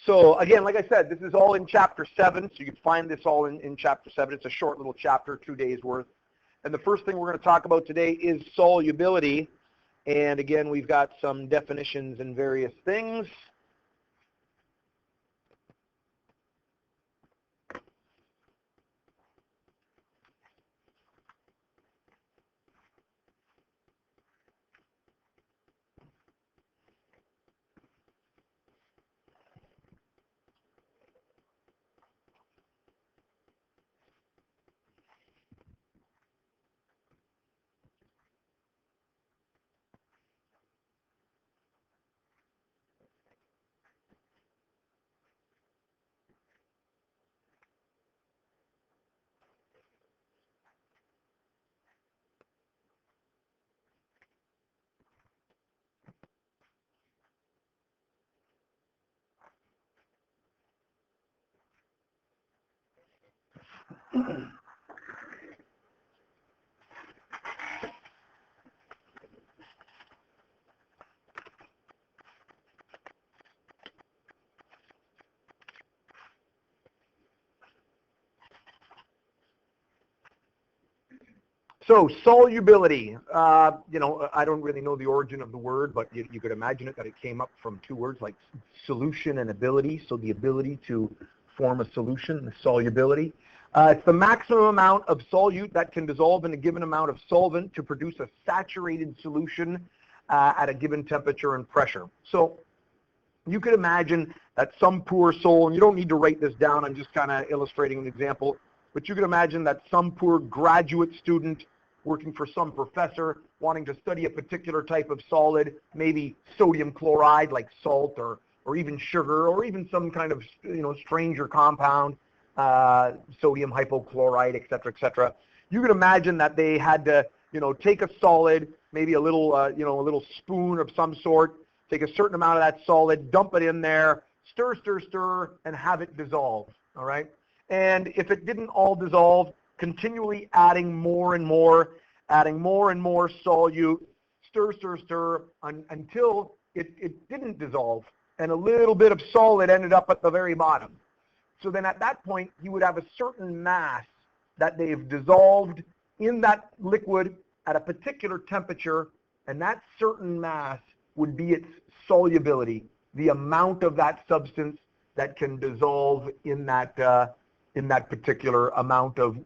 So again, like I said, this is all in Chapter 7, so you can find this all in Chapter 7. It's a short little chapter, 2 days worth. And the first thing we're going to talk about today is solubility. And again, we've got some definitions and various things. So solubility, I don't really know the origin of the word, but you could imagine it that it came up from two words like solution and ability. So the ability to form a solution, the solubility. It's the maximum amount of solute that can dissolve in a given amount of solvent to produce a saturated solution at a given temperature and pressure. So you could imagine that some poor soul, and you don't need to write this down, I'm just kind of illustrating an example, but you could imagine that some poor graduate student working for some professor wanting to study a particular type of solid, maybe sodium chloride like salt or even sugar or even some kind of stranger compound, sodium hypochlorite, et cetera, you could imagine that they had to take a solid, maybe a little spoon of some sort, take a certain amount of that solid, dump it in there, stir, and have it dissolve, all right? And if it didn't all dissolve, continually adding more and more solute, stir, until it didn't dissolve, and a little bit of solid ended up at the very bottom. So then at that point, you would have a certain mass that they've dissolved in that liquid at a particular temperature, and that certain mass would be its solubility, the amount of that substance that can dissolve in that particular amount of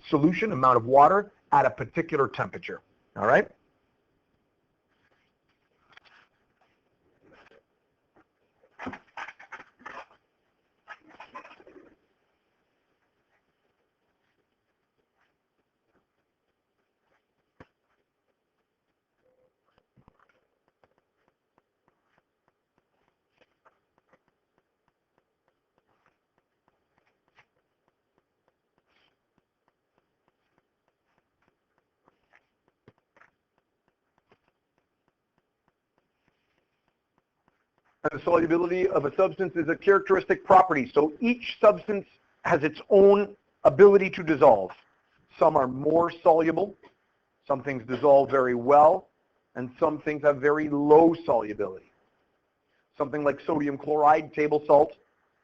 solution, amount of water at a particular temperature. All right? The solubility of a substance is a characteristic property. So each substance has its own ability to dissolve. Some are more soluble, some things dissolve very well, and some things have very low solubility. Something like sodium chloride, table salt,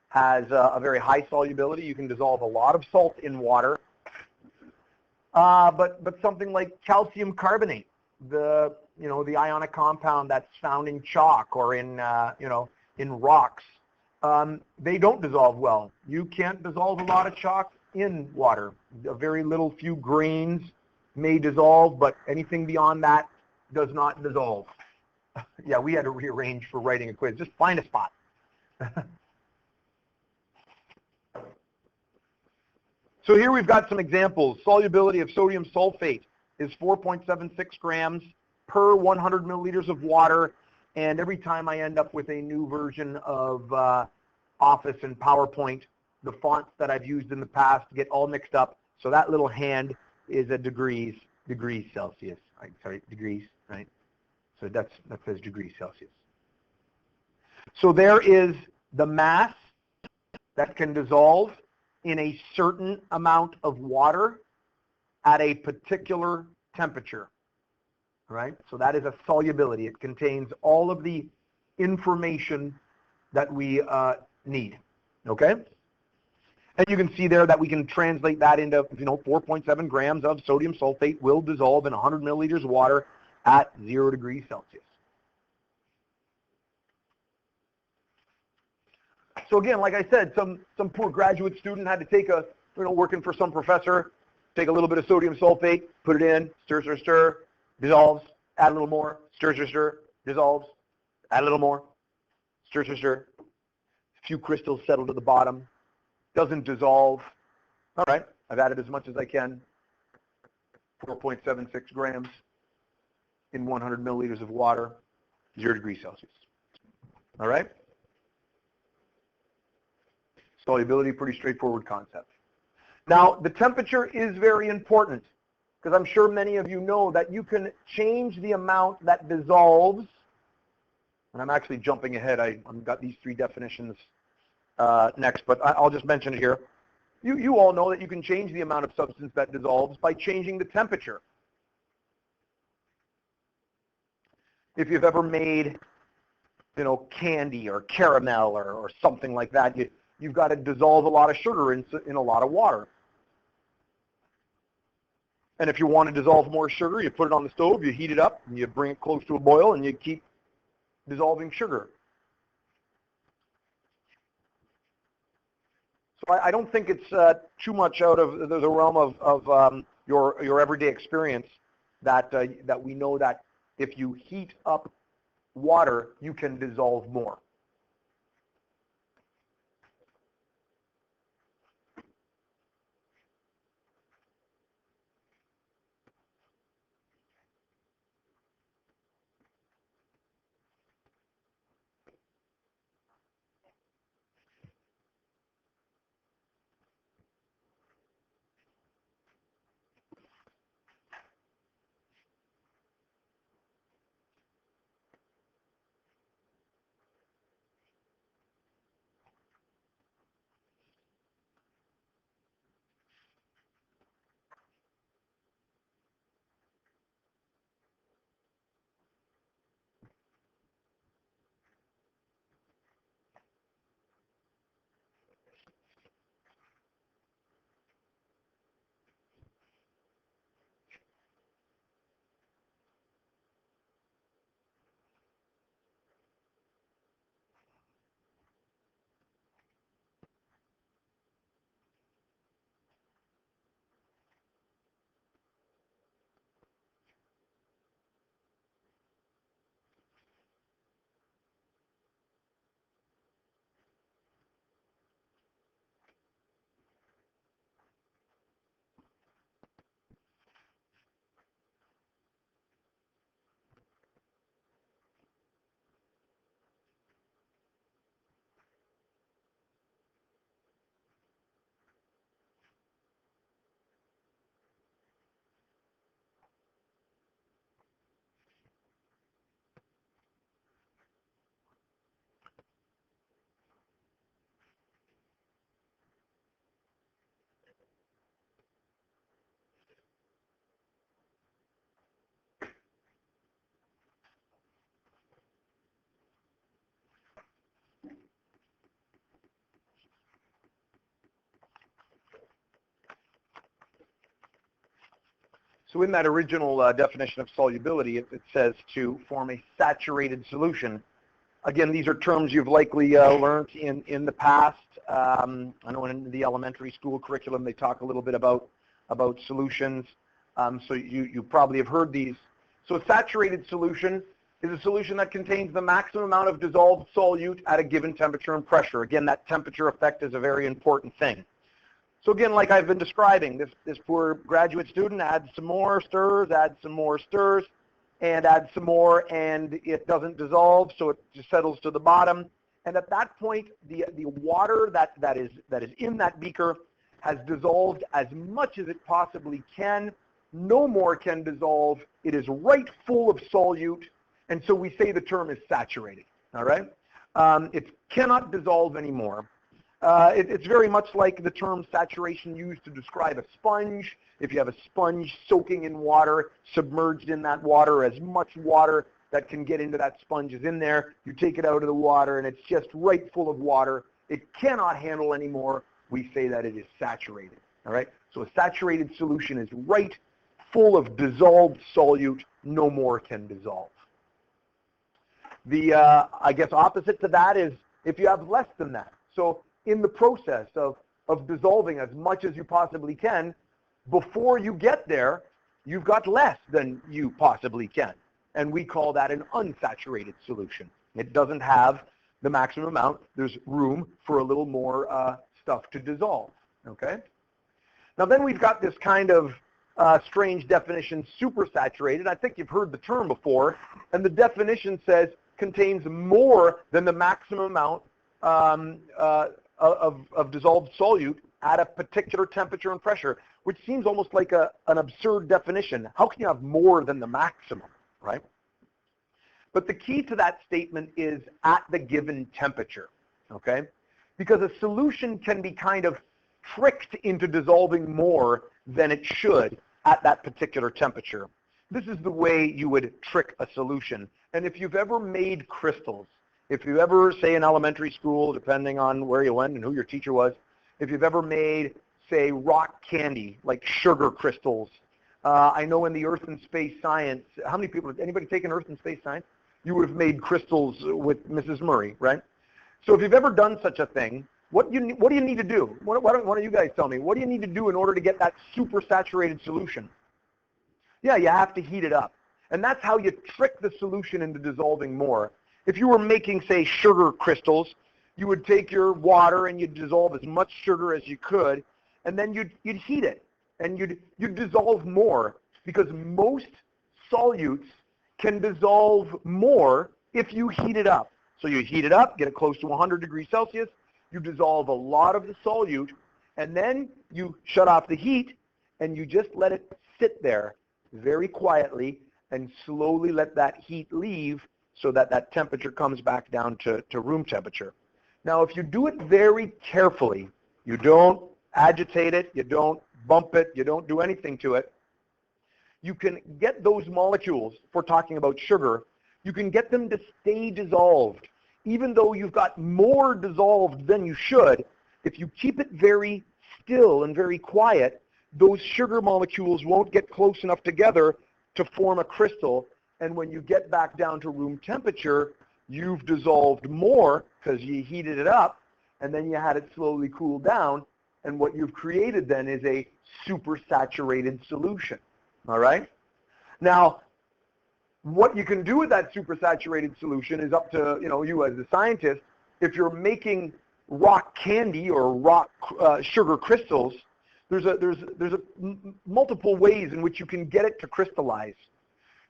has a very high solubility. You can dissolve a lot of salt in water. But something like calcium carbonate, the ionic compound that's found in chalk or in rocks, they don't dissolve well. You can't dissolve a lot of chalk in water. A very little few grains may dissolve, but anything beyond that does not dissolve. Yeah, we had to rearrange for writing a quiz. Just find a spot. So here we've got some examples. Solubility of sodium sulfate is 4.76 grams per 100 milliliters of water, and every time I end up with a new version of Office and PowerPoint, the fonts that I've used in the past get all mixed up, so that little hand is a degrees Celsius. Degrees, right? So that says degrees Celsius. So there is the mass that can dissolve in a certain amount of water at a particular temperature, right? So that is a solubility. It contains all of the information that we need. Okay? And you can see there that we can translate that into, 4.7 grams of sodium sulfate will dissolve in 100 milliliters of water at 0 degrees Celsius. So again, like I said, some poor graduate student had to take working for some professor, take a little bit of sodium sulfate, put it in, stir, stir, stir, dissolves, add a little more, stir, stir, stir, dissolves, add a little more, stir, stir, stir. A few crystals settle to the bottom, doesn't dissolve. All right, I've added as much as I can, 4.76 grams in 100 milliliters of water, 0 degrees Celsius. All right? Solubility, pretty straightforward concept. Now, the temperature is very important because I'm sure many of you know that you can change the amount that dissolves, and I'm actually jumping ahead. I've got these three definitions next, but I'll just mention it here. You all know that you can change the amount of substance that dissolves by changing the temperature. If you've ever made, candy or caramel or something like that, you've got to dissolve a lot of sugar in a lot of water. And if you want to dissolve more sugar, you put it on the stove, you heat it up, and you bring it close to a boil, and you keep dissolving sugar. So I don't think it's too much out of the realm of your everyday experience that we know that if you heat up water, you can dissolve more. So in that original definition of solubility, it says to form a saturated solution. Again, these are terms you've likely learned in the past. I know in the elementary school curriculum they talk a little bit about solutions. So you probably have heard these. So a saturated solution is a solution that contains the maximum amount of dissolved solute at a given temperature and pressure. Again, that temperature effect is a very important thing. So again, like I've been describing, this poor graduate student adds some more stirs, adds some more stirs, and adds some more, and it doesn't dissolve, so it just settles to the bottom. And at that point, the water that is in that beaker has dissolved as much as it possibly can. No more can dissolve. It is right full of solute, and so we say the term is saturated. All right? It cannot dissolve anymore. It's very much like the term saturation used to describe a sponge. If you have a sponge soaking in water, submerged in that water, as much water that can get into that sponge is in there, you take it out of the water and it's just right full of water. it cannot handle anymore, we say that it is saturated. All right? So a saturated solution is right, full of dissolved solute, no more can dissolve. The, I guess, opposite to that is if you have less than that. So in the process of dissolving as much as you possibly can, before you get there, you've got less than you possibly can. And we call that an unsaturated solution. It doesn't have the maximum amount. There's room for a little more stuff to dissolve. Okay? Now then we've got this kind of strange definition, supersaturated. I think you've heard the term before. And the definition says contains more than the maximum amount of dissolved solute at a particular temperature and pressure, which seems almost like an absurd definition. How can you have more than the maximum, right? But the key to that statement is at the given temperature, okay? Because a solution can be kind of tricked into dissolving more than it should at that particular temperature. This is the way you would trick a solution. And if you've ever made crystals, if you ever, say in elementary school, depending on where you went and who your teacher was, if you've ever made, say, rock candy, like sugar crystals, I know in the Earth and Space Science, how many people, anybody taken Earth and Space Science? You would have made crystals with Mrs. Murray, right? So if you've ever done such a thing, what do you need to do? Why don't you guys tell me? What do you need to do in order to get that supersaturated solution? Yeah, you have to heat it up. And that's how you trick the solution into dissolving more. If you were making, say, sugar crystals, you would take your water and you'd dissolve as much sugar as you could, and then you'd heat it, and you'd dissolve more, because most solutes can dissolve more if you heat it up. So you heat it up, get it close to 100 degrees Celsius, you dissolve a lot of the solute, and then you shut off the heat, and you just let it sit there very quietly and slowly let that heat leave so that that temperature comes back down to room temperature. Now, if you do it very carefully, you don't agitate it, you don't bump it, you don't do anything to it, you can get those molecules, if we're talking about sugar, you can get them to stay dissolved. Even though you've got more dissolved than you should, if you keep it very still and very quiet, those sugar molecules won't get close enough together to form a crystal. And when you get back down to room temperature, you've dissolved more because you heated it up, and then you had it slowly cool down. And what you've created then is a supersaturated solution. All right? Now, what you can do with that supersaturated solution is up to you as a scientist. If you're making rock candy or rock sugar crystals, there's multiple ways in which you can get it to crystallize.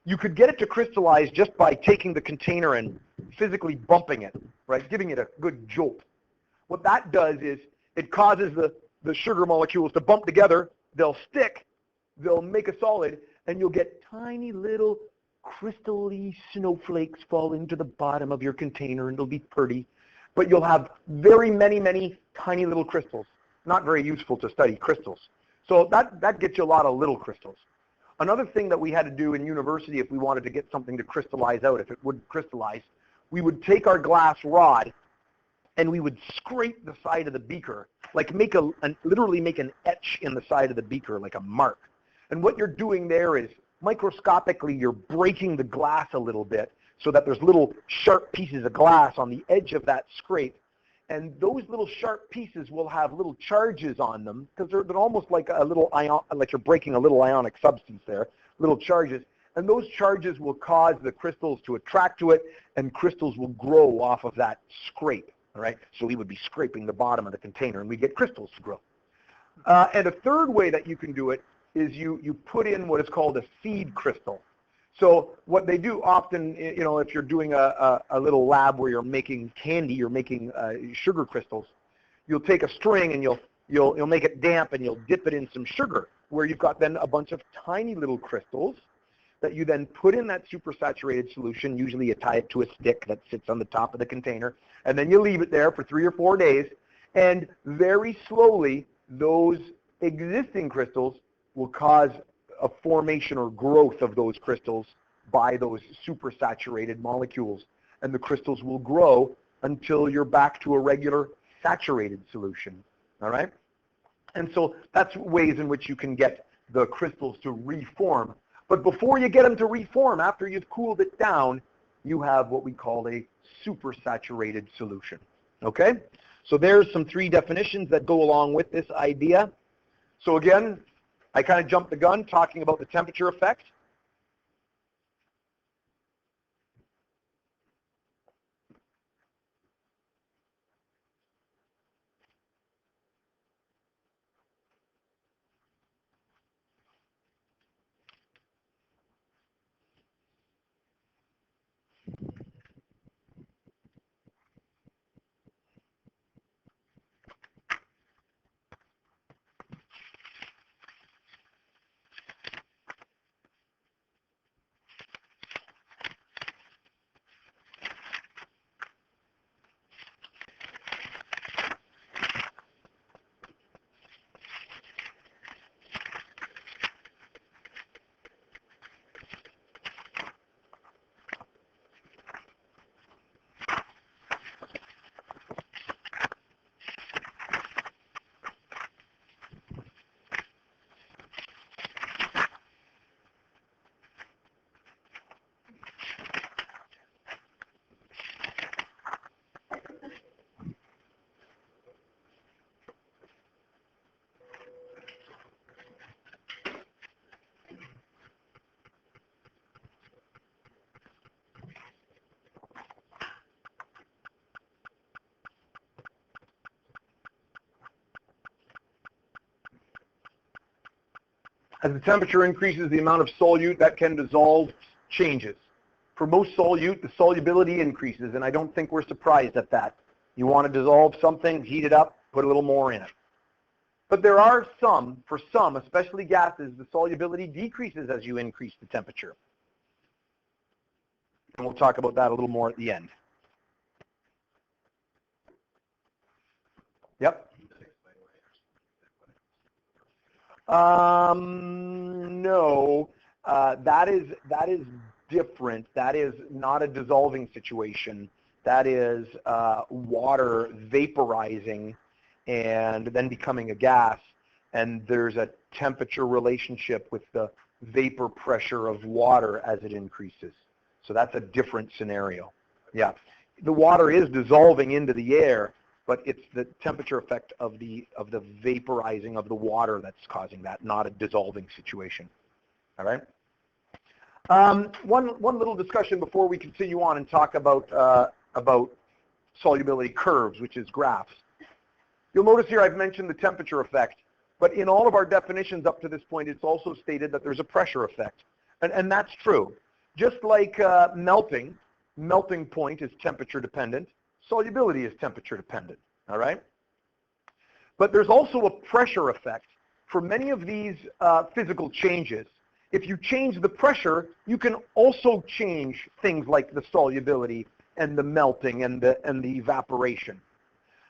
You could get it to crystallize just by taking the container and physically bumping it, right? Giving it a good jolt. What that does is it causes the sugar molecules to bump together. They'll stick. They'll make a solid, and you'll get tiny little crystally snowflakes falling to the bottom of your container, and it'll be pretty. But you'll have very many tiny little crystals. Not very useful to study crystals. So that gets you a lot of little crystals. Another thing that we had to do in university if we wanted to get something to crystallize out, if it would crystallize, we would take our glass rod and we would scrape the side of the beaker, like literally make an etch in the side of the beaker, like a mark. And what you're doing there is microscopically you're breaking the glass a little bit so that there's little sharp pieces of glass on the edge of that scrape. And those little sharp pieces will have little charges on them because they're almost like a little ion, like you're breaking a little ionic substance there, little charges. And those charges will cause the crystals to attract to it, and crystals will grow off of that scrape, all right? So we would be scraping the bottom of the container, and we get crystals to grow. And a third way that you can do it is you put in what is called a seed crystal. So what they do often, if you're doing a little lab where you're making candy, you're making sugar crystals, you'll take a string and you'll make it damp and you'll dip it in some sugar, where you've got then a bunch of tiny little crystals that you then put in that supersaturated solution. Usually you tie it to a stick that sits on the top of the container, and then you leave it there for 3 or 4 days, and very slowly those existing crystals will cause a formation or growth of those crystals by those supersaturated molecules. And the crystals will grow until you're back to a regular saturated solution, all right? And so that's ways in which you can get the crystals to reform. But before you get them to reform, after you've cooled it down, you have what we call a supersaturated solution, okay? So there's some 3 definitions that go along with this idea. So again, I kind of jumped the gun talking about the temperature effect. As the temperature increases, the amount of solute that can dissolve changes. For most solute, the solubility increases, and I don't think we're surprised at that. You want to dissolve something, heat it up, put a little more in it. But there are some, for some, especially gases, the solubility decreases as you increase the temperature. And we'll talk about that a little more at the end. Yep. No, that is different. That is not a dissolving situation. That is water vaporizing and then becoming a gas, and there's a temperature relationship with the vapor pressure of water as it increases. So that's a different scenario. Yeah, the water is dissolving into the air, but it's the temperature effect of the vaporizing of the water that's causing that, not a dissolving situation. All right. One little discussion before we continue on and talk about solubility curves, which is graphs. You'll notice here I've mentioned the temperature effect, but in all of our definitions up to this point, it's also stated that there's a pressure effect, and that's true. Just like melting point is temperature dependent. Solubility is temperature dependent, all right? But there's also a pressure effect for many of these physical changes. If you change the pressure, you can also change things like the solubility and the melting and the evaporation.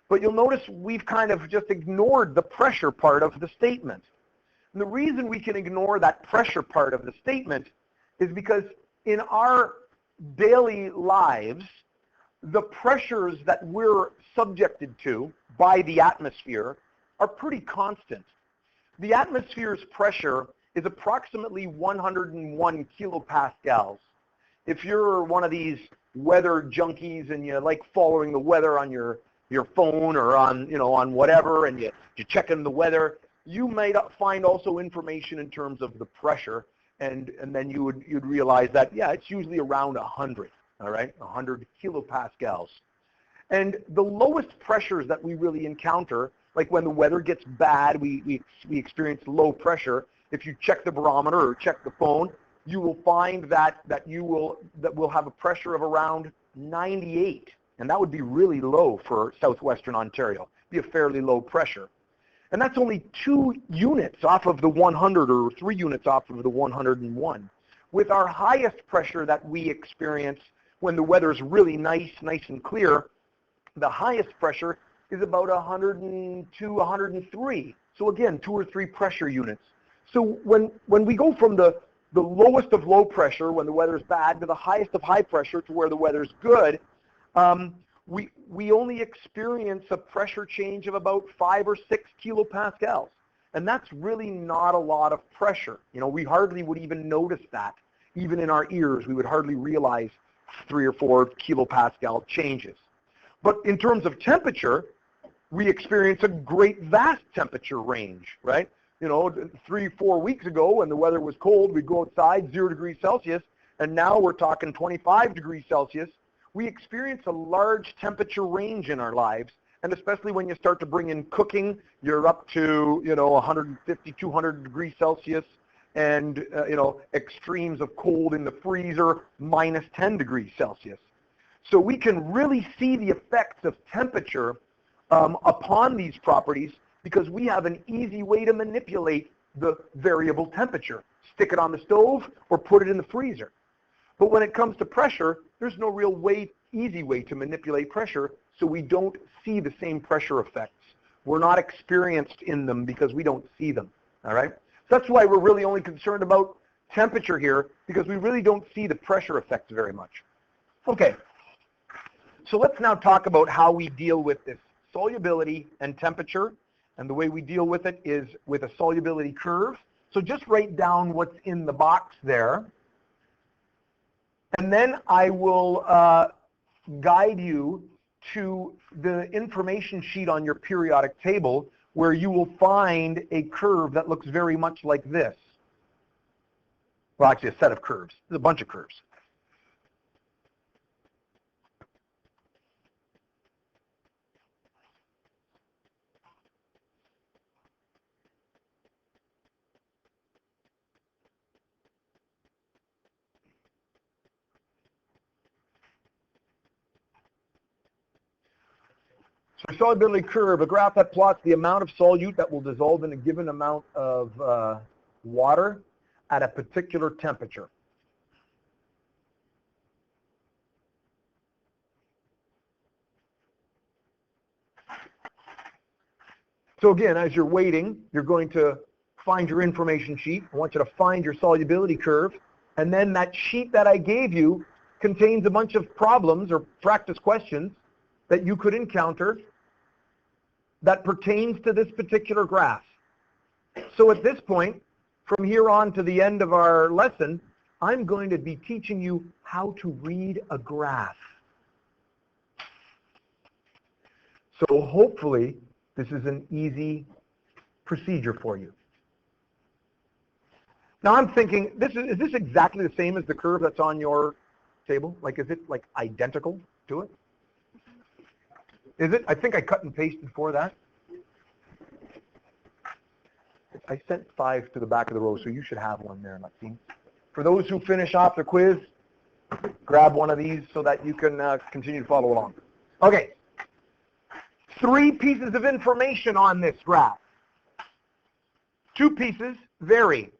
But you'll notice we've kind of just ignored the pressure part of the statement. And the reason we can ignore that pressure part of the statement is because in our daily lives, the pressures that we're subjected to by the atmosphere are pretty constant. The atmosphere's pressure is approximately 101 kilopascals. If you're one of these weather junkies and you like following the weather on your phone or on whatever, and you're checking the weather, you might find also information in terms of the pressure, and then you'd realize that, yeah, it's usually around 100. All right, 100 kilopascals. And the lowest pressures that we really encounter, like when the weather gets bad, we experience low pressure. If you check the barometer or check the phone, you will find that we'll have a pressure of around 98, and that would be really low for southwestern Ontario. Be a fairly low pressure, and that's only 2 units off of the 100 or 3 units off of the 101. With our highest pressure that we experience when the weather's really nice and clear, the highest pressure is about 102, 103. So again, 2 or 3 pressure units. So when we go from the lowest of low pressure when the weather's bad to the highest of high pressure to where the weather's good, we only experience a pressure change of about 5 or 6 kilopascals. And that's really not a lot of pressure. You know, we hardly would even notice that. Even in our ears, we would hardly realize 3 or 4 kilopascal changes. But in terms of temperature, we experience a great vast temperature range, right? You know, 3-4 weeks ago when the weather was cold, we'd go outside 0 degrees Celsius, and now we're talking 25 degrees Celsius. We experience a large temperature range in our lives, and especially when you start to bring in cooking, you're up to, you know, 150, 200 degrees Celsius, and, you know, extremes of cold in the freezer, minus 10 degrees Celsius. So we can really see the effects of temperature upon these properties because we have an easy way to manipulate the variable temperature. Stick it on the stove or put it in the freezer. But when it comes to pressure, there's no real easy way to manipulate pressure, so we don't see the same pressure effects. We're not experienced in them because we don't see them, all right? That's why we're really only concerned about temperature here, because we really don't see the pressure effects very much. Okay, so let's now talk about how we deal with this solubility and temperature, and the way we deal with it is with a solubility curve. So just write down what's in the box there, and then I will guide you to the information sheet on your periodic table where you will find a curve that looks very much like this. Well, actually a set of curves. There's a bunch of curves. So solubility curve, a graph that plots the amount of solute that will dissolve in a given amount of water at a particular temperature. So again, as you're waiting, you're going to find your information sheet. I want you to find your solubility curve, and then that sheet that I gave you contains a bunch of problems or practice questions that you could encounter that pertains to this particular graph. So at this point, from here on to the end of our lesson, I'm going to be teaching you how to read a graph. So hopefully, this is an easy procedure for you. Now I'm thinking, is this exactly the same as the curve that's on your table? Like, is it like identical to it? Is it? I think I cut and pasted for that. I sent 5 to the back of the row, so you should have one there, Maxine. For those who finish off the quiz, grab one of these so that you can continue to follow along. Okay. 3 pieces of information on this graph. 2 pieces vary.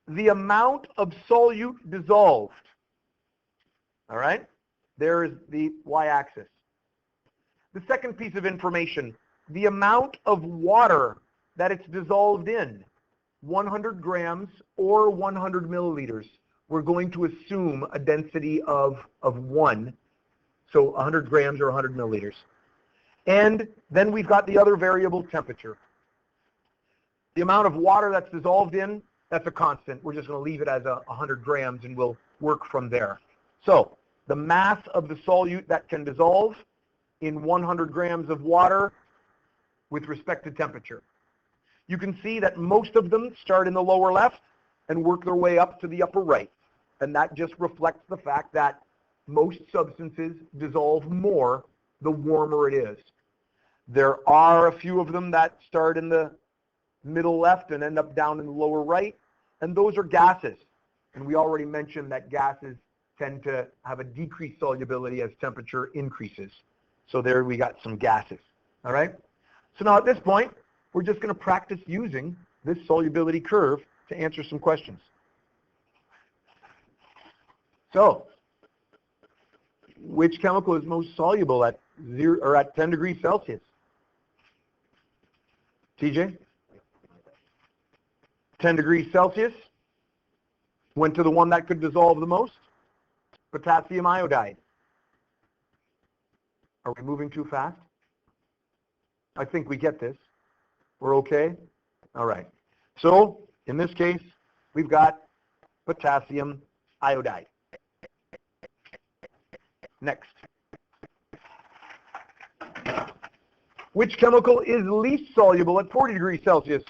The amount of solute dissolved. All right? There is the y-axis. The second piece of information, the amount of water that it's dissolved in, 100 grams or 100 milliliters. We're going to assume a density of 1, so 100 grams or 100 milliliters. And then we've got the other variable, temperature. The amount of water that's dissolved in, that's a constant. We're just going to leave it as 100 grams and we'll work from there. So the mass of the solute that can dissolve in 100 grams of water with respect to temperature. You can see that most of them start in the lower left and work their way up to the upper right. And that just reflects the fact that most substances dissolve more the warmer it is. There are a few of them that start in the middle left and end up down in the lower right, and those are gases. And we already mentioned that gases tend to have a decreased solubility as temperature increases. So there we got some gases, all right? So now at this point, we're just going to practice using this solubility curve to answer some questions. So, which chemical is most soluble at 0 or at 10 degrees Celsius? TJ? 10 degrees Celsius. Went to the one that could dissolve the most. Potassium iodide. Are we moving too fast? I think we get this. We're okay? All right. So, in this case, we've got potassium iodide. Next. Which chemical is least soluble at 40 degrees Celsius?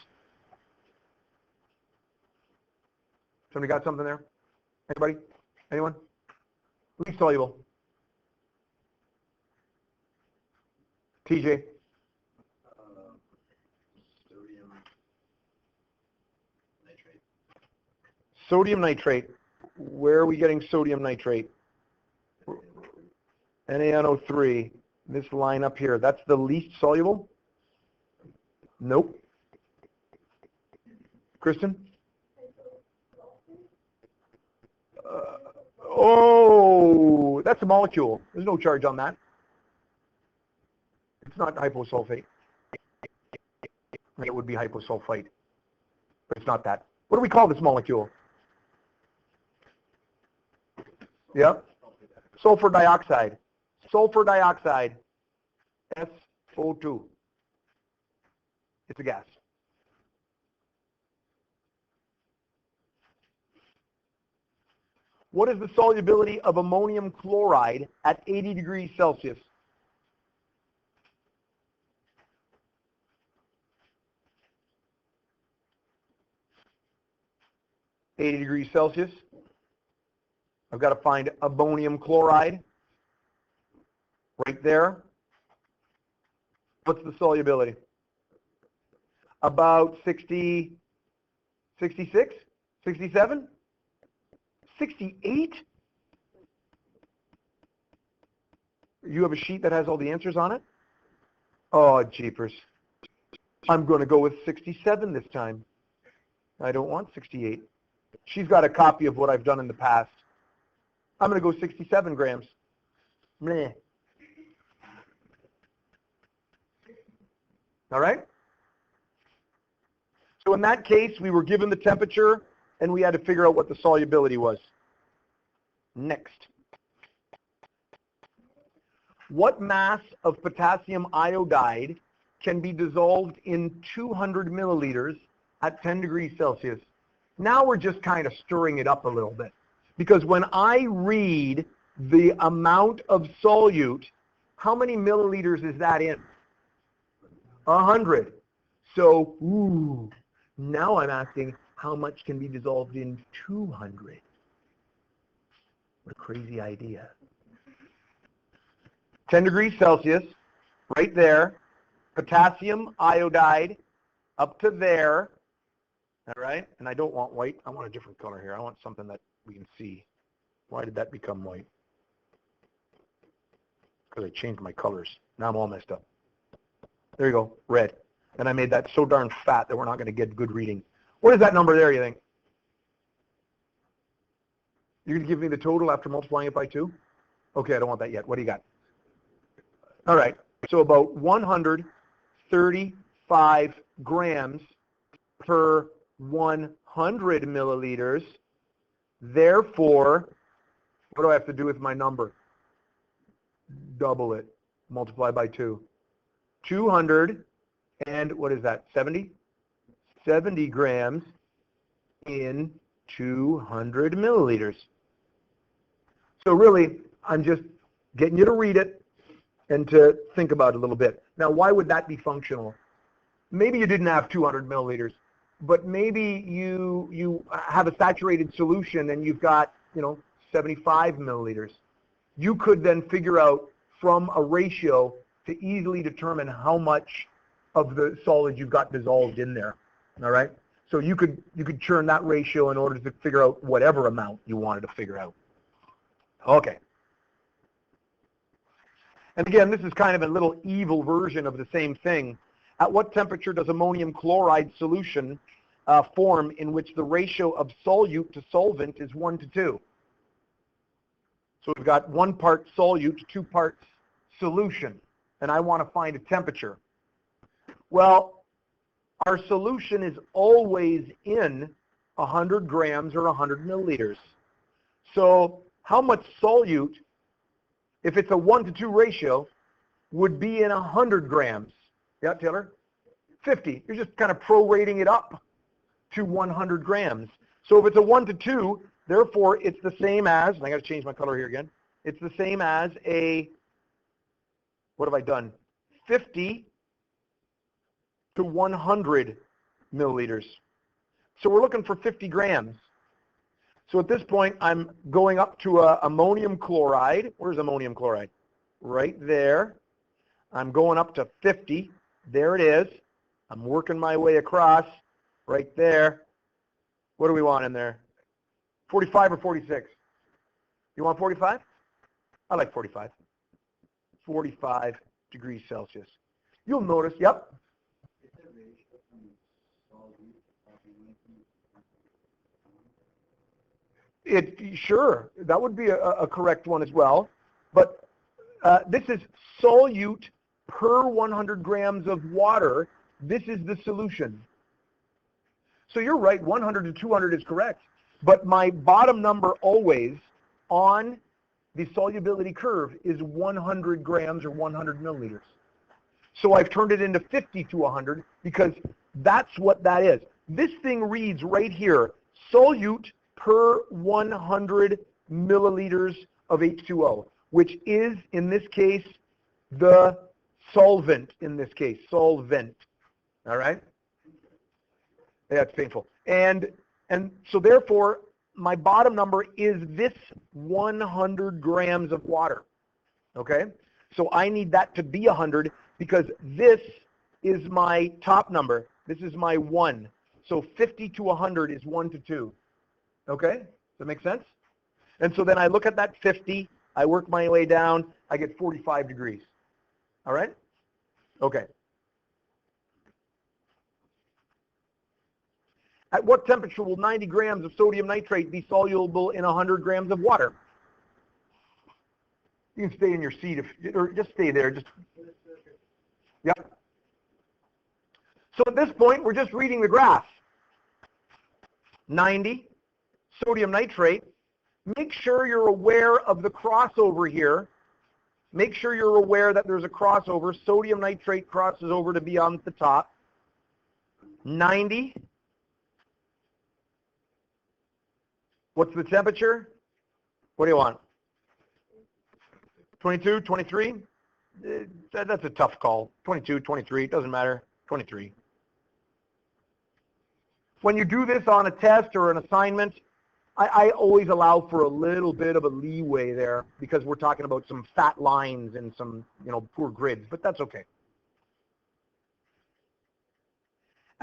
Somebody got something there? Anybody? Anyone? Least soluble. TJ? Sodium nitrate. Sodium nitrate. Where are we getting sodium nitrate? NaNO3. This line up here. That's the least soluble? Nope. Kristen? Oh, that's a molecule. There's no charge on that. It's not hyposulfate. It would be hyposulfite, but it's not that. What do we call this molecule? Yep. Sulfur dioxide. Sulfur dioxide. SO2. It's a gas. What is the solubility of ammonium chloride at 80 degrees Celsius? (80°C). I've got to find ammonium chloride right there. What's the solubility? About 60, 66, 67, 68? You have a sheet that has all the answers on it? Oh, jeepers. I'm going to go with 67 this time. I don't want 68. She's got a copy of what I've done in the past. I'm going to go 67 grams. Meh. All right? So in that case, we were given the temperature, and we had to figure out what the solubility was. Next. What mass of potassium iodide can be dissolved in 200 milliliters at 10 degrees Celsius? Now we're just kind of stirring it up a little bit. Because when I read the amount of solute, how many milliliters is that in? 100. So, now I'm asking how much can be dissolved in 200? What a crazy idea. 10 degrees Celsius, right there. Potassium iodide up to there. All right? And I don't want white. I want a different color here. I want something that we can see. Why did that become white? Because I changed my colors. Now I'm all messed up. There you go, red. And I made that so darn fat that we're not going to get good reading. What is that number there, you think? You're going to give me the total after multiplying it by 2? Okay, I don't want that yet. What do you got? All right, so about 135 grams per 100 milliliters. Therefore, what do I have to do with my number? Double it. Multiply by 2. 200 and what is that? 70? 70 grams in 200 milliliters. So really, I'm just getting you to read it and to think about it a little bit. Now, why would that be functional? Maybe you didn't have 200 milliliters, but maybe you have a saturated solution and you've got, 75 milliliters. You could then figure out from a ratio to easily determine how much of the solid you've got dissolved in there. All right? So you could churn that ratio in order to figure out whatever amount you wanted to figure out. Okay. And again, this is kind of a little evil version of the same thing. At what temperature does ammonium chloride solution form in which the ratio of solute to solvent is 1 to 2? So we've got 1 part solute, 2 parts solution, and I want to find a temperature. Well, our solution is always in 100 grams or 100 milliliters. So how much solute, if it's a 1 to 2 ratio, would be in 100 grams. Yeah, Taylor? 50. You're just kind of prorating it up to 100 grams. So if it's a 1 to 2, therefore it's the same as, and I got to change my color here again, it's the same as a, what have I done? 50 to 100 milliliters. So we're looking for 50 grams. So at this point, I'm going up to ammonium chloride. Where's ammonium chloride? Right there. I'm going up to 50. There it is. I'm working my way across right there. What do we want in there? 45 or 46? You want 45? I like 45. 45 degrees Celsius. You'll notice, yep. Sure, that would be a correct one as well. But this is solute per 100 grams of water. This is the solution. So you're right, 100 to 200 is correct. But my bottom number always on the solubility curve is 100 grams or 100 milliliters. So I've turned it into 50 to 100 because that's what that is. This thing reads right here, solute per 100 milliliters of H2O, which is, in this case, the solvent in this case, solvent. All right? Yeah, it's painful. And so therefore, my bottom number is this 100 grams of water. Okay? So I need that to be 100 because this is my top number. This is my 1. So 50 to 100 is 1 to 2. Okay? Does that make sense? And so then I look at that 50, I work my way down, I get 45 degrees. All right? Okay. At what temperature will 90 grams of sodium nitrate be soluble in 100 grams of water? You can stay in your seat, or just stay there. Yeah. So at this point, we're just reading the graph. 90, sodium nitrate. Make sure you're aware of the crossover here. Make sure you're aware that there's a crossover. Sodium nitrate crosses over to be on the top. 90. What's the temperature? What do you want? 22, 23? That's a tough call. 22, 23, doesn't matter. 23. When you do this on a test or an assignment, I always allow for a little bit of a leeway there because we're talking about some fat lines and some, poor grids, but that's okay.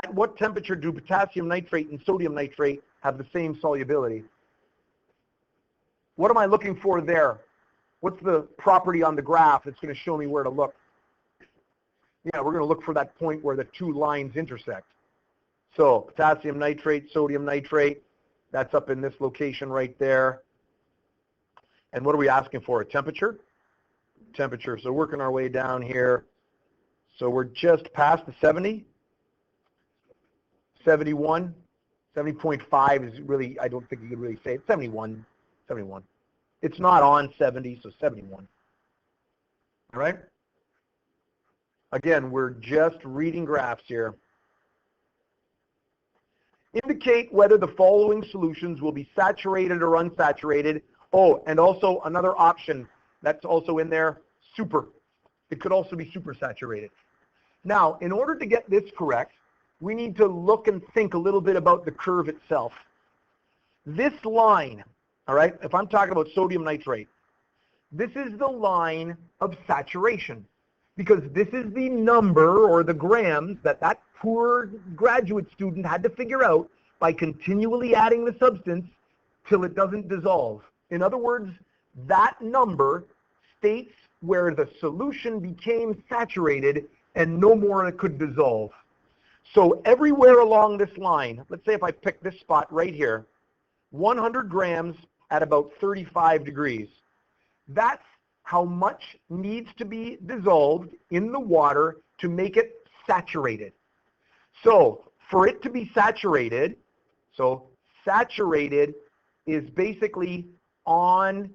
At what temperature do potassium nitrate and sodium nitrate have the same solubility? What am I looking for there? What's the property on the graph that's going to show me where to look? Yeah, we're going to look for that point where the two lines intersect. So potassium nitrate, sodium nitrate, that's up in this location right there. And what are we asking for? A temperature? Temperature. So working our way down here. So we're just past the 70. 71. 70.5 is really, I don't think you could really say it. 71. 71. It's not on 70, so 71. All right? Again, we're just reading graphs here. Indicate whether the following solutions will be saturated or unsaturated. Oh, and also another option that's also in there, super. It could also be supersaturated. Now, in order to get this correct, we need to look and think a little bit about the curve itself. This line, all right, if I'm talking about sodium nitrate, this is the line of saturation because this is the number or the grams that poor graduate student had to figure out by continually adding the substance till it doesn't dissolve. In other words, that number states where the solution became saturated and no more it could dissolve. So everywhere along this line, let's say if I pick this spot right here, 100 grams at about 35 degrees, that's how much needs to be dissolved in the water to make it saturated. So for it to be saturated, so saturated is basically on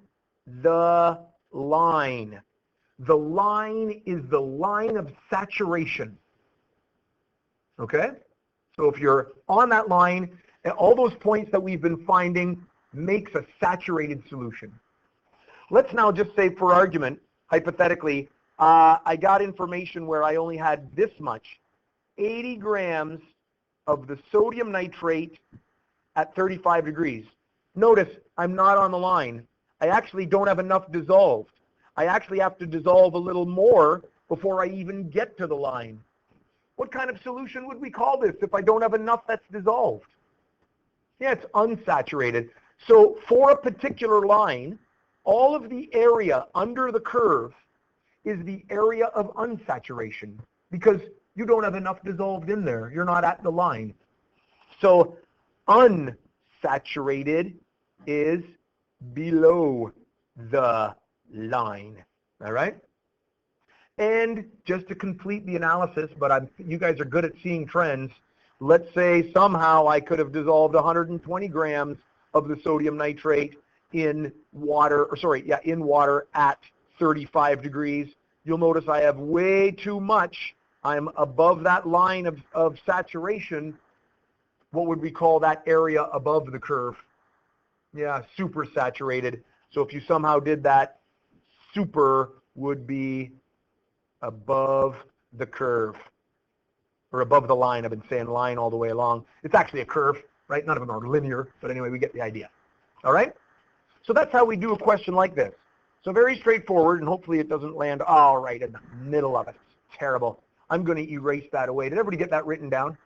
the line. The line is the line of saturation. Okay? So if you're on that line, all those points that we've been finding makes a saturated solution. Let's now just say, for argument, hypothetically, I got information where I only had this much, 80 grams of the sodium nitrate at 35 degrees. Notice I'm not on the line. I actually don't have enough dissolved. I actually have to dissolve a little more before I even get to the line. What kind of solution would we call this if I don't have enough that's dissolved? Yeah, it's unsaturated. So for a particular line, all of the area under the curve is the area of unsaturation because you don't have enough dissolved in there. You're not at the line. So unsaturated is below the line. All right? And just to complete the analysis, but you guys are good at seeing trends, let's say somehow I could have dissolved 120 grams of the sodium nitrate in water, in water at 35 degrees. You'll notice I have way too much. I'm above that line of saturation. What would we call that area above the curve? Yeah, super saturated. So if you somehow did that, super would be above the curve, or above the line. I've been saying line all the way along. It's actually a curve, right? None of them are linear, but anyway, we get the idea. All right? So that's how we do a question like this. So very straightforward, and hopefully it doesn't land all right in the middle of it. It's terrible. I'm going to erase that away. Did everybody get that written down?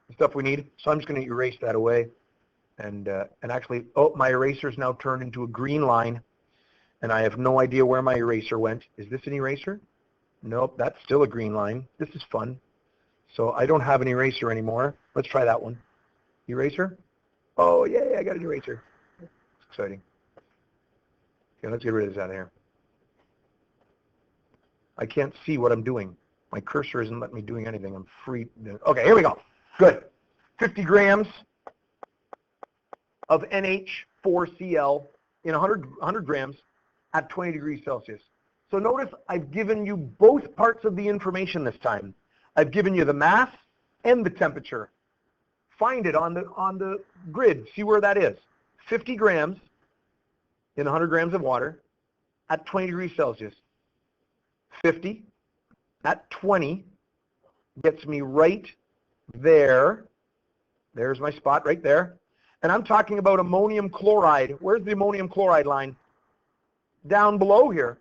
The stuff we need? So I'm just going to erase that away. And actually, my eraser's now turned into a green line, and I have no idea where my eraser went. Is this an eraser? Nope, that's still a green line. This is fun. So I don't have an eraser anymore. Let's try that one. Eraser? Oh, yay, I got an eraser. It's exciting. Okay, let's get rid of this out of here. I can't see what I'm doing. My cursor isn't letting me doing anything. I'm free. Okay, here we go. Good. 50 grams of NH4Cl in 100 grams at 20 degrees Celsius. So notice I've given you both parts of the information this time. I've given you the mass and the temperature. Find it on the grid. See where that is. 50 grams in 100 grams of water at 20 degrees Celsius. 50 at 20 gets me right there. There's my spot right there. And I'm talking about ammonium chloride. Where's the ammonium chloride line? Down below here.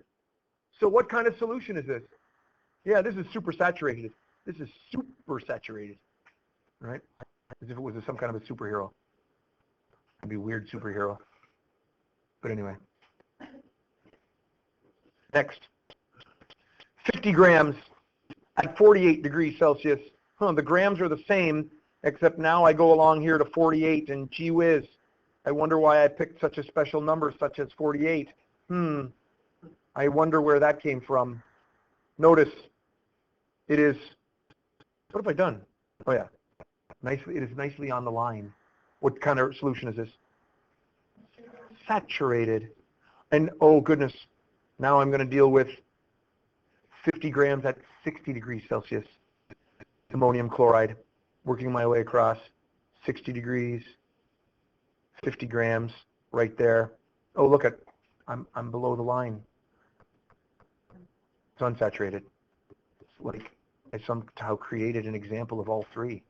So what kind of solution is this? Yeah, this is super saturated. This is super saturated, right? As if it was some kind of a superhero. It'd be a weird superhero. But anyway. Next. 50 grams at 48 degrees Celsius. The grams are the same, except now I go along here to 48, and gee whiz, I wonder why I picked such a special number, such as 48. I wonder where that came from. Notice, it is, what have I done? Oh yeah, it is nicely on the line. What kind of solution is this? Saturated. And oh goodness, now I'm going to deal with 50 grams at 60 degrees Celsius. Ammonium chloride, working my way across 60 degrees, 50 grams right there. Oh, look at, I'm below the line. It's unsaturated. It's like I somehow created an example of all three,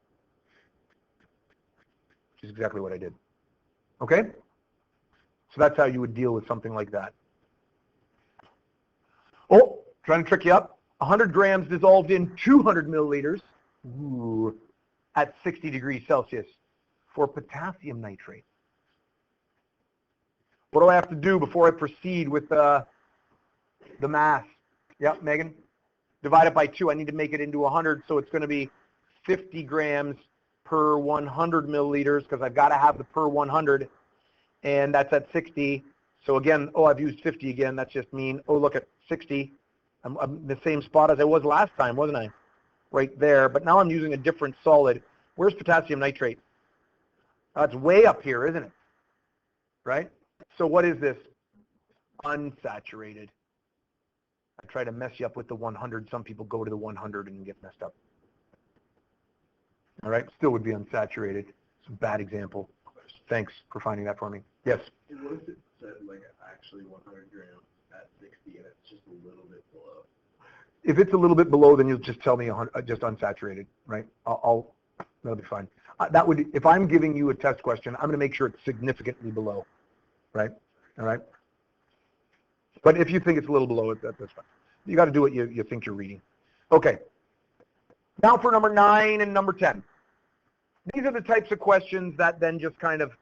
which is exactly what I did. Okay? So that's how you would deal with something like that. Oh, trying to trick you up. 100 grams dissolved in 200 milliliters at 60 degrees Celsius for potassium nitrate. What do I have to do before I proceed with the mass? Yep, Megan. Divide it by 2. I need to make it into 100, so it's going to be 50 grams per 100 milliliters because I've got to have the per 100, and that's at 60. So again, I've used 50 again. That's just mean, look at 60. I'm in the same spot as I was last time, wasn't I? Right there. But now I'm using a different solid. Where's potassium nitrate? It's way up here, isn't it? Right? So what is this? Unsaturated. try to mess you up with the 100. Some people go to the 100 and get messed up. All right, still would be unsaturated. It's a bad example. Thanks for finding that for me. Yes? What if it said like actually 100 grams at 60 and it's just a little bit below? If it's a little bit below, then you'll just tell me just unsaturated, right? That'll be fine. That would, if I'm giving you a test question, I'm going to make sure it's significantly below, right? All right. But if you think it's a little below it, that's fine. You got to do what you think you're reading. Okay. Now for number 9 and number 10. These are the types of questions that then just kind of,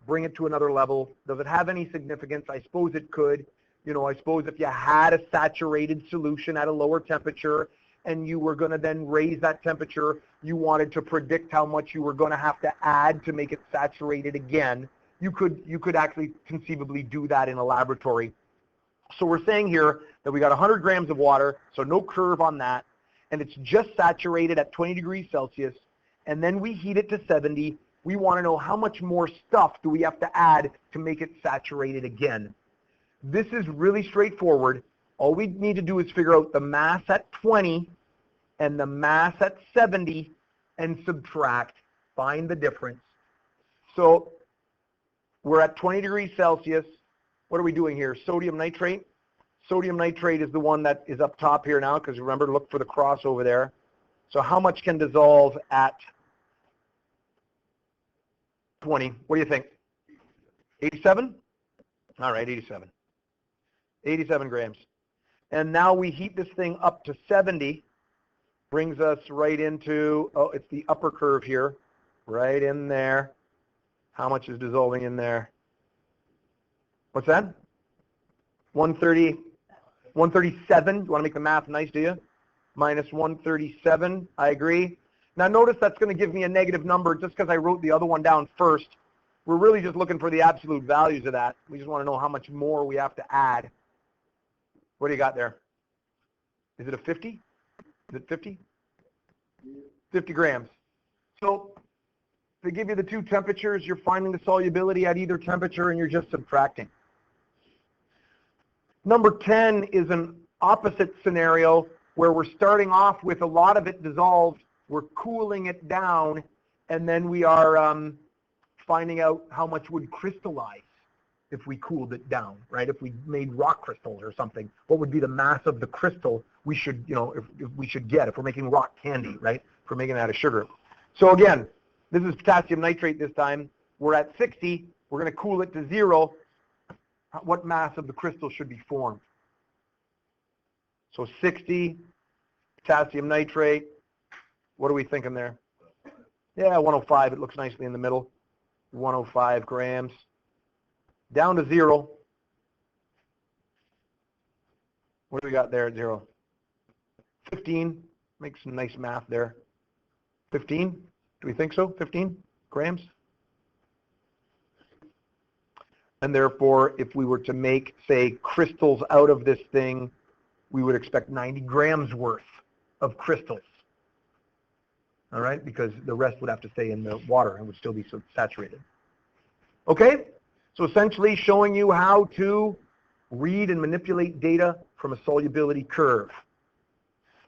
bring it to another level. Does it have any significance? I suppose it could. I suppose if you had a saturated solution at a lower temperature and you were going to then raise that temperature, you wanted to predict how much you were going to have to add to make it saturated again, you could actually conceivably do that in a laboratory. So we're saying here that we got 100 grams of water, so no curve on that, and it's just saturated at 20 degrees Celsius, and then we heat it to 70. We want to know how much more stuff do we have to add to make it saturated again. This is really straightforward. All we need to do is figure out the mass at 20 and the mass at 70 and subtract, find the difference. So we're at 20 degrees Celsius. What are we doing here? Sodium nitrate. Sodium nitrate is the one that is up top here now, because remember, look for the cross over there. So how much can dissolve at 20? What do you think? 87? All right, 87. 87 grams. And now we heat this thing up to 70, brings us right into, it's the upper curve here, right in there. How much is dissolving in there? What's that? 130, 137. You want to make the math nice, do you? Minus 137. I agree. Now notice that's going to give me a negative number just because I wrote the other one down first. We're really just looking for the absolute values of that. We just want to know how much more we have to add. What do you got there? Is it a 50? Is it 50? 50 grams. So they give you the two temperatures. You're finding the solubility at either temperature, and you're just subtracting. Number 10 is an opposite scenario where we're starting off with a lot of it dissolved. We're cooling it down, and then we are finding out how much would crystallize if we cooled it down, right? If we made rock crystals or something, what would be the mass of the crystal we should, if we should get if we're making rock candy, right? If we're making it out of sugar. So again, this is potassium nitrate this time. We're at 60. We're going to cool it to 0. What mass of the crystal should be formed? So 60, potassium nitrate. What are we thinking there? Yeah, 105. It looks nicely in the middle. 105 grams. Down to 0. What do we got there at 0? 15. Make some nice math there. 15? Do we think so? 15 grams? And therefore, if we were to make, say, crystals out of this thing, we would expect 90 grams worth of crystals. All right? Because the rest would have to stay in the water and would still be saturated. Okay? So essentially showing you how to read and manipulate data from a solubility curve.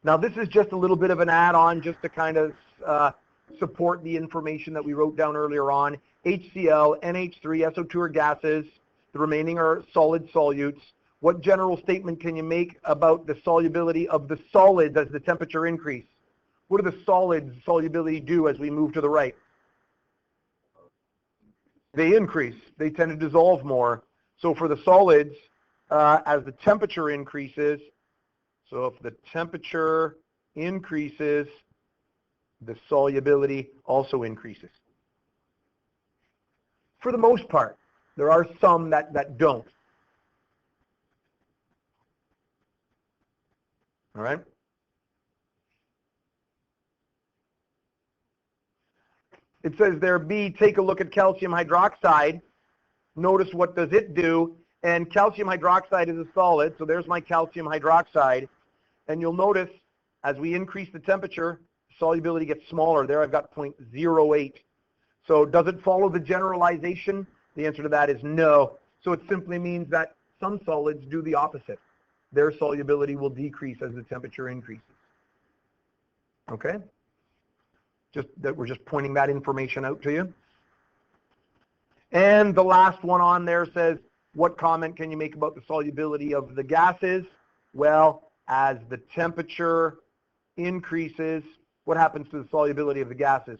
Now this is just a little bit of an add-on just to kind of support the information that we wrote down earlier on. HCl, NH3, SO2 are gases. The remaining are solid solutes. What general statement can you make about the solubility of the solids as the temperature increase? What do the solids solubility do as we move to the right? They increase. They tend to dissolve more. So for the solids, as the temperature increases, so if the temperature increases, the solubility also increases. For the most part. There are some that don't. All right? It says there, B, take a look at calcium hydroxide. Notice what does it do. And calcium hydroxide is a solid, so there's my calcium hydroxide. And you'll notice as we increase the temperature, solubility gets smaller. There I've got 0.08. So does it follow the generalization? The answer to that is no. So it simply means that some solids do the opposite. their solubility will decrease as the temperature increases. Okay? Just that we're just pointing that information out to you. And the last one on there says, what comment can you make about the solubility of the gases? Well, as the temperature increases, what happens to the solubility of the gases?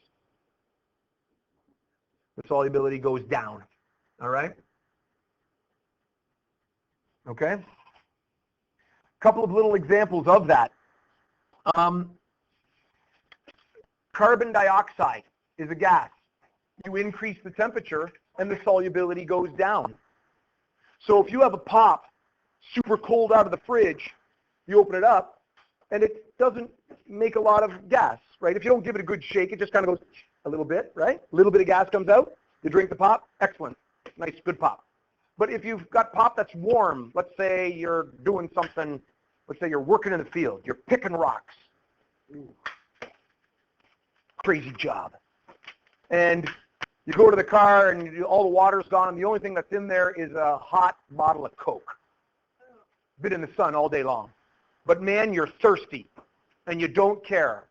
The solubility goes down. All right? Okay? A couple of little examples of that. Carbon dioxide is a gas. You increase the temperature and the solubility goes down. So if you have a pop super cold out of the fridge, you open it up and it doesn't make a lot of gas, right? If you don't give it a good shake, it just kind of goes a little bit, right? A little bit of gas comes out. You drink the pop, excellent, nice, good pop. But if you've got pop that's warm, let's say you're doing something, let's say you're working in the field, you're picking rocks. Ooh. Crazy job. And you go to the car and all the water's gone and the only thing that's in there is a hot bottle of Coke. Been in the sun all day long. But man, you're thirsty and you don't care.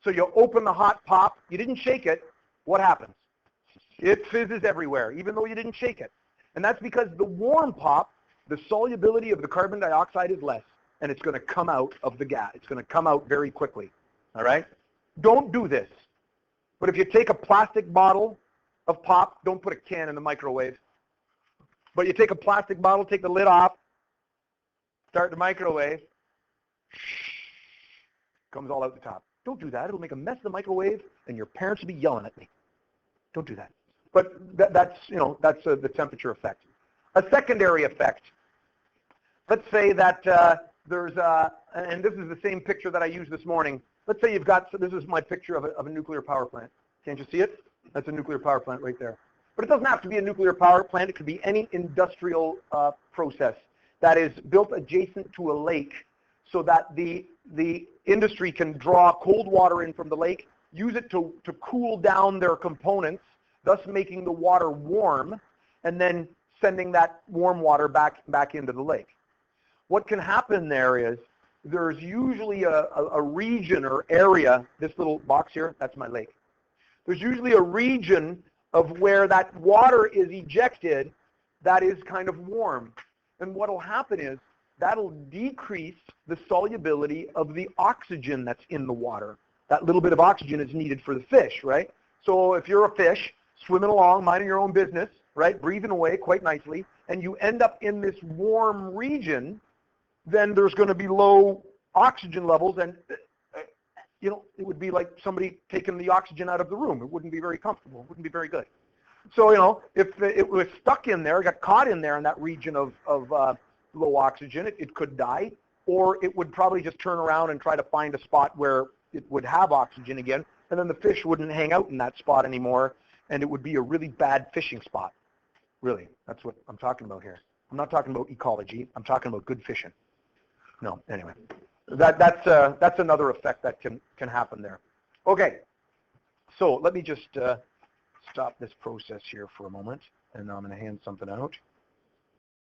So you open the hot pop, you didn't shake it, what happens? It fizzes everywhere, even though you didn't shake it. And that's because the warm pop, the solubility of the carbon dioxide is less, and it's going to come out of the gas. It's going to come out very quickly. All right? Don't do this. But if you take a plastic bottle of pop, don't put a can in the microwave. But you take a plastic bottle, take the lid off, start the microwave, comes all out the top. Don't do that. It'll make a mess in the microwave, and your parents will be yelling at me. Don't do that. But that's the temperature effect. A secondary effect. Let's say that there's and this is the same picture that I used this morning. Let's say you've got, so this is my picture of a nuclear power plant. Can't you see it? That's a nuclear power plant right there. But it doesn't have to be a nuclear power plant. It could be any industrial process that is built adjacent to a lake so that the industry can draw cold water in from the lake, use it to cool down their components, thus making the water warm, and then sending that warm water back into the lake. What can happen there is there's usually a region or area, this little box here, that's my lake. There's usually a region of where that water is ejected that is kind of warm. And what will happen is that'll decrease the solubility of the oxygen that's in the water. That little bit of oxygen is needed for the fish, right? So if you're a fish swimming along, minding your own business, right, breathing away quite nicely, and you end up in this warm region, then there's going to be low oxygen levels, and it would be like somebody taking the oxygen out of the room. It wouldn't be very comfortable. It wouldn't be very good. So, if it was stuck in there, got caught in there in that region of low oxygen, it could die, or it would probably just turn around and try to find a spot where it would have oxygen again, and then the fish wouldn't hang out in that spot anymore, and it would be a really bad fishing spot. Really, that's what I'm talking about here. I'm not talking about ecology. I'm talking about good fishing. No, anyway, that's another effect that can happen there. Okay, so let me just stop this process here for a moment, and I'm going to hand something out.